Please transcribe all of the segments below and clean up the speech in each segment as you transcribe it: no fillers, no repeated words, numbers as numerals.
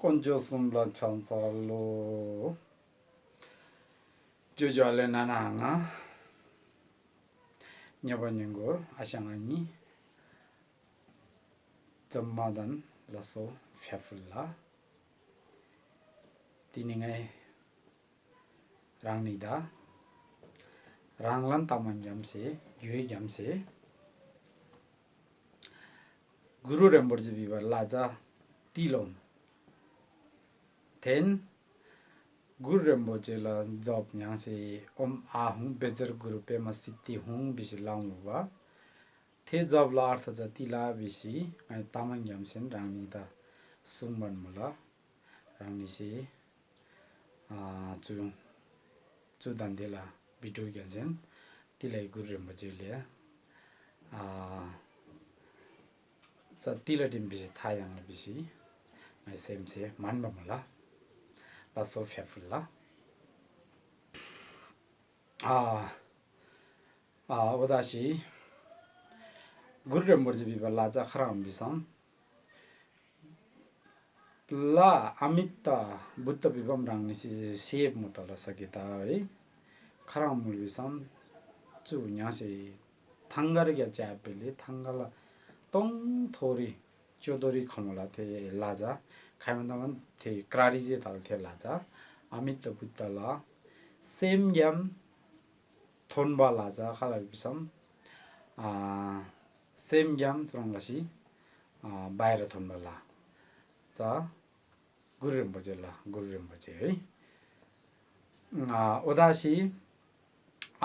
konjosumla chansalo jojale nananga nyabanyengor asyangani jammadan laso fyafullah tiningai rangnida ranglan tamangyamse gyuegyamse guru remborji biba laja tilom then guru remborji la job nyangse om ahung bejar guru pe masiti hung bisi laungwa the job la artha jati la bisi ai tamangyamsen rangnida sungban mula rangni se chu dandela bidu gazen tilai guru remborji le tila dim bisi thayang bisi mai semse manba mula la sofia fulla odashi guru remborji biba laja kharam bisam la amitta buddha bibam rangni seb mutala sakita hai kharam mul bisam chu nyase thangar gya chapele thangala tong thori chodori khamala the laja khamandaman the krarije dal the laja amitta buddha la sem gyam thonba laja khala bisam sem gyam chronglasi baira thonba la cha guru remborji hai odashi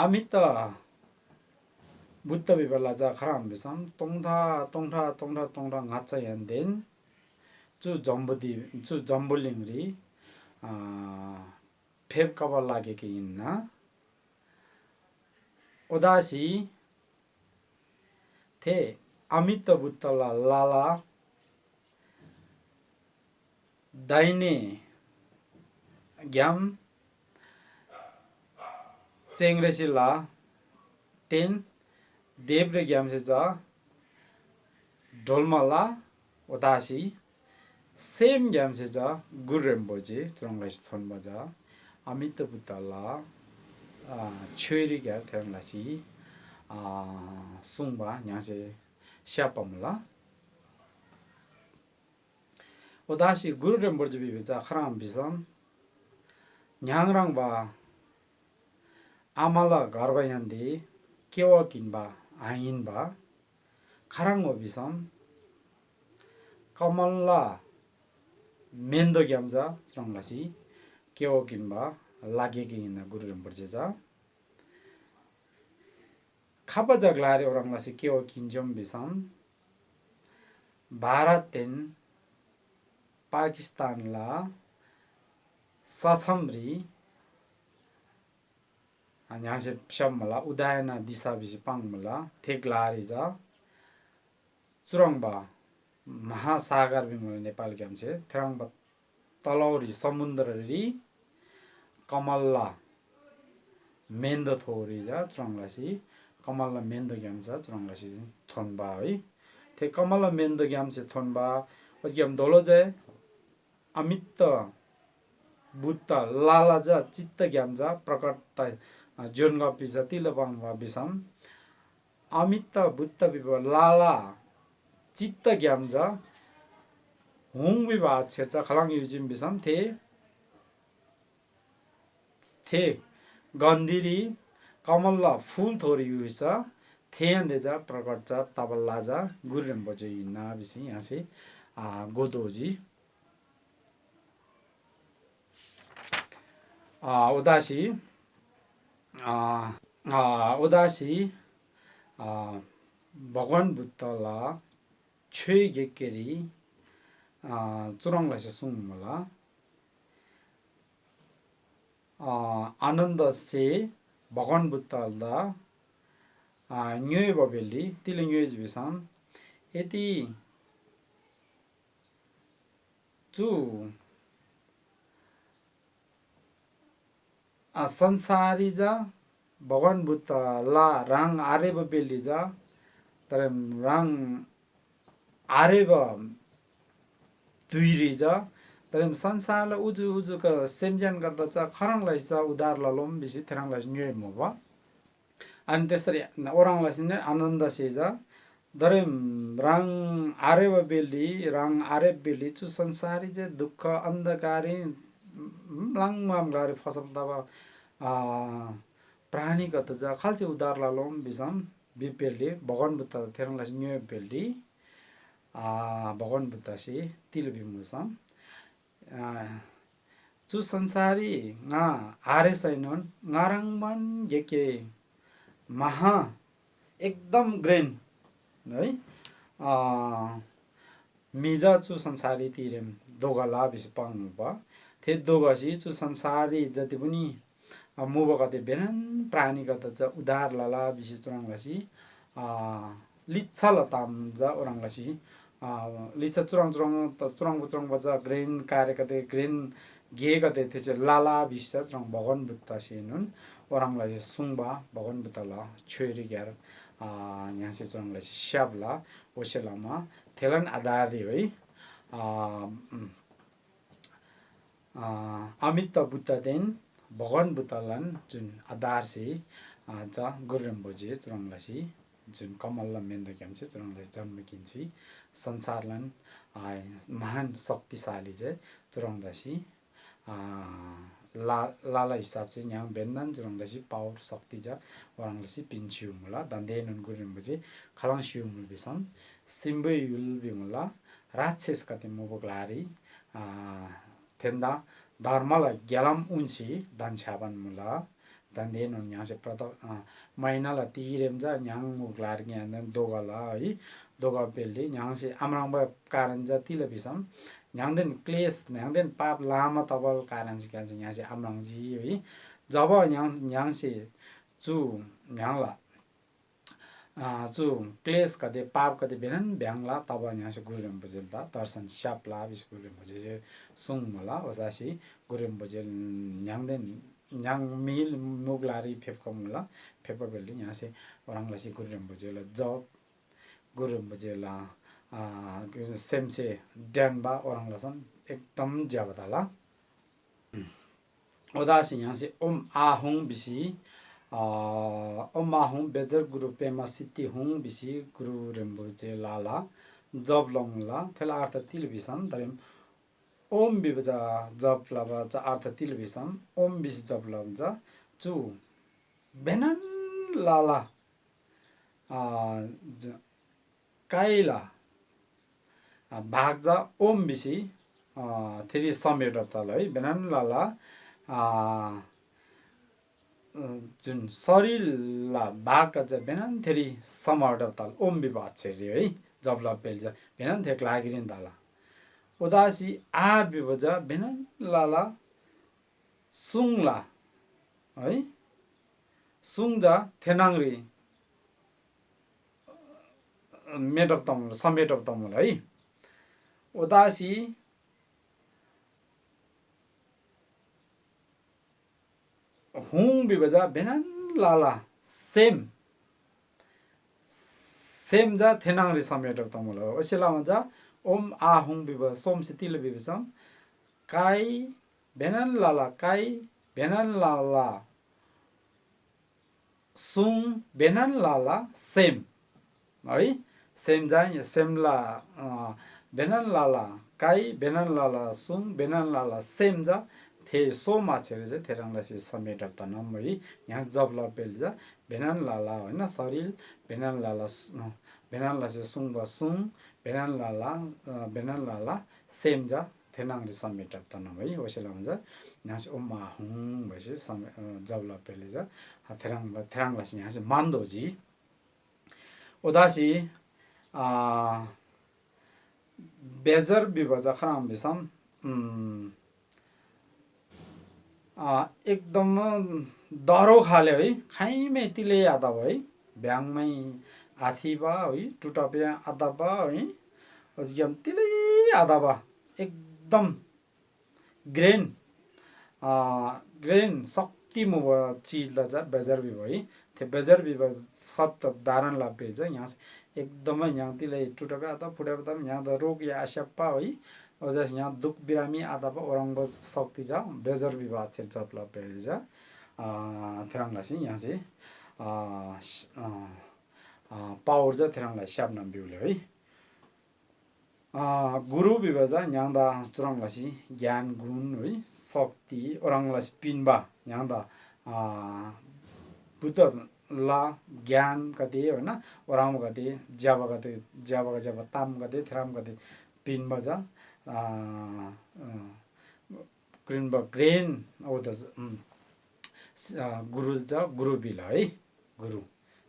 amitta buddha biba laja kharam bisam tongtha ngacha yanden chu jambulingri pheb kaba lage ke inna odashi the amitta buddha la lala daine gyam chengresi la ten devre gyam se ja dolmala odashi sem gyam se ja guru remborji chronglasi thonba ja amitta buddha la chöri gya thenglasi sungba nyase syapamla odashi guru remborji bibeja kharam bisam nyangrang ba amala garba yandi kewa kinba ain ba kharang bisam kamalla mendo gyamja chronglasi kewa kinba lage ke ina guru remborji ja khaba jaglare oranglasi kewa kinjom bisam bharat ten Pakistan la sasamri anyangse pshamala udayana disa bisi pangmala theklari ja churangba mahasagar bimala nepal gyamse therangba talauri samundrari kamalla mendo thori ja churanglasi kamalla mendo gyamsa churanglasi thonba hai the kamalla mendo gyamse thonba gyam doloje amitta buddha lalaja chitta gyamja prakata jonga pisa tilabangwa bisam amitta buddha biba lala chitta gyamja hung biba checha khalang yujim bisam the gandiri kamalla phul thori yuisa theyan deja prakatja tabalaja guru remborji na bisi yase godoji odashi bhagwan buddha la chöi gekeri churanglasi sungmala ananda se bhagwan buddha la nyoe babeli tile nyoe bisam eti chu संसारी जा भगवान बुद्ध ला रंग आरे बेली जा तर रंग आरे दुई रिजा तरम संसारला उजु उजुका सेम्ज्यान गर्दा चाहिँ खरङलाई चाहिँ उदार ललोम बिसी थेराङलाई न्युए मोबा अनि त्यसरी ओराङलाई सिने आनन्द सेजा दरेम राङ आरेव बेली राङ आरे बेली चु संसारी जे दुःख अन्धकारी लाङमाम गारे फसल तब प्राणीगत जा खालचे उदार लालोम बिसम बिपेली भगवान बुद्ध थेराङलाई न्युए बेली भगवान बुद्ध से तिल बिमुसम चु संसारी nga आरे सैनन ngaranगमन येके महा एकदम ग्रेन है मिजा चु संसारी तिरेम दोगला बिस पाङबा थे दोगसी चु संसारी जति पनि मुबगते बेनन प्राणीगत च उदार लला बिस चुरङलासी लिच्छा लताम जा ओरङलासी लिच्छा चुरङ बजा ग्रेन कार्यकते ग्रेन गेगते थे लाला बिस चुरङ भगवान बुद्ध सेनुन ओरङलाई सुङबा भगवान बुद्धला छोरी ग्यार यहाँ से चुरङलाई स्याबला ओसेलामा थेलन आधारी है अमित बुद्ध देन भगवान बुद्धलन जुन आधार से जा गुरुम्बोजे चुरङलासी जुन कमल्ला मेन्द क्याम्चे चुरङलाई जन्म किन्छी संसारलन महान शक्तिशाली चाहिँ चुरङदासी लाला हिसाब चाहिँ यहाँ बेन्दान चुरङदासी पावर शक्ति जा ओरङलासी पिन्चिउ मुला दन्देन गुरुम्बोजे खलाङ सिउ मुल बिसम सिम्बे युल बिमुला राक्षस कति मुबगलारी थेन्दा धर्मला ग्यालम उन्सी दानछाबन मुला दन्देन यहाँ से प्रत महिनाला तिरेम जा न्याङ मुगलार यहाँ दोगला है दोगा पेलले यहाँ से आमराङ कारण जा तिल बिसम न्याङदेन क्लेश न्याङदेन पाप लामा तबल कारण से क्या यहाँ से आमराङ जी है जब यहाँ से चु न्याङला चु क्लेश कते पाप कते बेनन ब्याङला तब यहाँ से गुरुम बजेलता दर्शन स्यापला बिस गुरुम बजे सुङ मला ओसासी गुरुम बजेल न्याङदेन न्याङ मिल मुगलारी फेपका मुला फेपका बेलले यहाँ से ओरङलासी गुरुम बजेला जब गुरुम बजेला सेमसे ड्यानबा ओरङलासन एकदम ज्याबताला ओदासी यहाँ से ओम आहुङ बिसी ओम आहुङ बेजर गुरु पेमा सिद्धि हुङ बिसी गुरु रेम्बुजे लाला जब लङला थेला अर्थ तिल बिसम दरेम ओम बिबजा जब लबा च अर्थ तिल बिसम ओम बिस जब लबजा चु बेनन लाला काइला भागजा ओम बिसी थेरी समेट तल है बेनन लाला जुन शरीरला भाग चाहिँ बेनन थेरी समर्ड तल ओम बिबा छेरी है जबला पेल्ज बेनन थेक लागिरिन तला उदासी आ बिबजा बेनन लाला सुङला है सुङजा थेनाङरी मेडर तमुल समेटर तमुल है उदासी हुङ बिबजा बेनन लाला सेम जा थेनाङरी समेटर तमुल हो ओसेलामा जा ओम आ हुङ बिब सोम से तिल बिबसम काई बेनन लाला सुङ बेनन लाला सेम है सेम जा सेमला बेनन लाला काई बेनन लाला सुङ बेनन लाला सेम जा थे सो माछेर चाहिँ थेराङलाई समेट त नम है यहाँ जब लपेल जा बेनन लाला होइन शरीर बेनन लाला चाहिँ सुङ वा सुङ बेनन लाला सेम जा थेनाङले समेट त नम है ओसेला हुन्छ यहाँ चाहिँ ओमा हुङ भएपछि जब लपेल जा थेराङलाई यहाँ चाहिँ मान्दोजी उदासी बेजर बिबजा खराम बिसम एकदम दह्रो खाले है खाइमै तिले आधा भयो है भ्याङमै आथी बा है टुटपिया आधा बा है अझिकम तिलै आधा बा एकदम ग्रेन शक्ति मुभ चिजलाई चाहिँ बेजर बिब है त्यो बेजर बिब शब्द धारण लाभे चाहिँ यहाँ एकदमै यहाँ तिलै टुटपिया आधा फुट्या यहाँ त रोग या आस्याप्पा है odas nya duk birami adaba orang bo sakti ja bejar biba cher japla pelja therang la si nya si power ja therang la syap nam biule है गुरु विभजा न्याङ्दा चुरङलासी ज्ञान गुण है शक्ति ओरङलासी पिनबा न्याङ्दा बुद्ध ला ज्ञान कति हैन ओराम कति ज्याब ताम कति थ्राम कति पिनबा जा ग्रिनबा ग्रेन औ द गुरु जा गुरु बिल है गुरु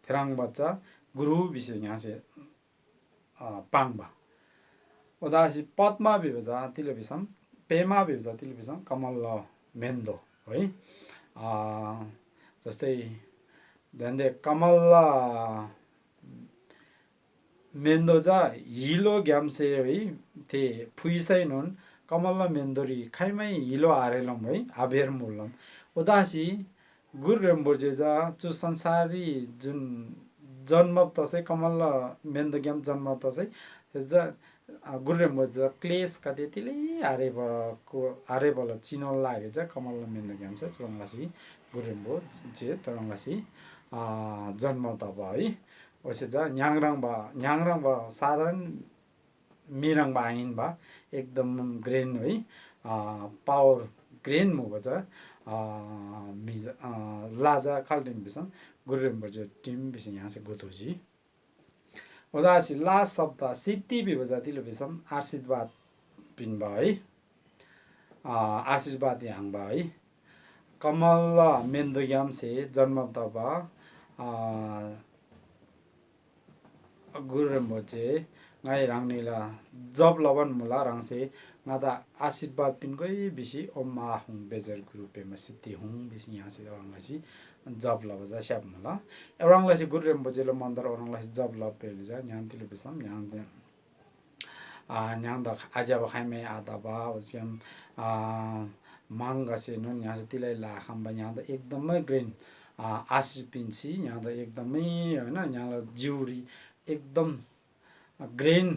थ्राङ बच्चा गुरु विषय यहाँ से पाङबा उदासी पद्मा विभजा तिलबिसम पेमा विभजा तिलबिसम कमल मेन्दो है जस्तै धन्दै कमल मेन्दो जा हिलो ग्याम्से है ते फुइसै नुन कमल मेन्दोरी खाइमै हिलो आरेलम है आबेर मुलम उदासी गुरु रेम्बोजे जा चु संसारी जुन जन्म तसै कमल मेन्दो ग्याम जन्म तसै जा गुरुरेम्बोज क्लेस कति तिले आरेबल चिनो लागे जा कमल मेन्दो ग्याम छ चुरङलासी गुरुरेम्बो जे तरङलासी जन्म तब है वसे जा न्याङराङ बा साधारण मिरङ बा आइन बा एकदम ग्रेन है पावर ग्रेन मुगो छ लाजा खाल्टिन बिसम गुरुरेम्बोजे टिम बिसि यहाँ से गुतुजी उदासी लास्ट शब्द सिद्धि विभजा तिलो बिसम आशीर्वाद पिनबा है आशीर्वाद याङबा है कमल मेन्दो ग्याम से जन्म तब गुरुरेम्बोजे ngai rang ni la job lawan mula rang se ngada आशीर्वाद पिनगै बिसी ओमा हुं बेजर ग्रुप पे मसिति हुं बिसी यहाँ से रang लासी जब लबा जा स्याप मला एवराङ लासी गुरुरेम्बोजे ल मन्दर ओराङ लासी जब लब पेल जा न्यान तिलो बिसम न्यान दे न्यान द आजाब खाइमे आदाबा ओसियम मांगा से नुन यहाँ से तिलै ला खम्बा यहाँ द एकदमै ग्रेन आशीर् पिन्सी यहाँ द एकदमै हैन यहाँ जिउरी एकदम ग्रेन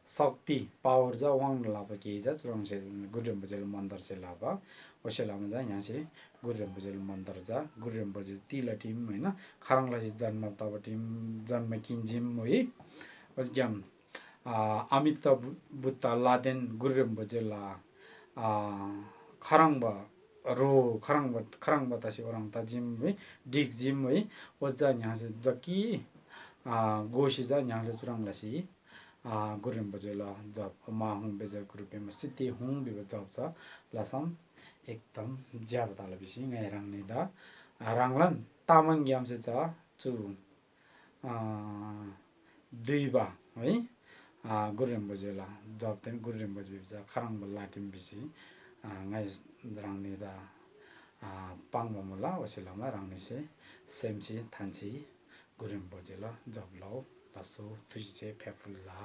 शक्ति पावर जा वाङ लाबा के जा चुरङ से गुरुरेम्बोजे मन्दर से लाबा ओसे लामा जा यहाँ से गुरुरेम्बोजे मन्दर जा गुरुरेम्बोजे तिला टिम हैन खराङला जन्म तब टिम जन्म किन्जिम है ओसग्याम अमित बुद्ध लादेन गुरुरेम्बोजे ला खराङबा खराङबा तासी ओराङ ता जिम है डिग जिम है ओजा यहाँ से जकी गोशी जा यहाँ ले चुरङलासी गुरुरेम्बोजे ल जब माहुं बेजर ग्रुपे मसिति हुं बिबो जब छ लसम एकदम ज्याब ताल BC ngai rang ni da ranglan tamang gyam se cha chu दुईबा है गुरुरेम्बोजे ल जब तेन गुरुरेम्बोजे बिजा खराङ बल्ला टिम बिसी ngai rang ni da pangmo mula osilama rang ni se semsi thanchi गुरुरेम्बोजे ल जब lau laso तुझे फेफुल्ला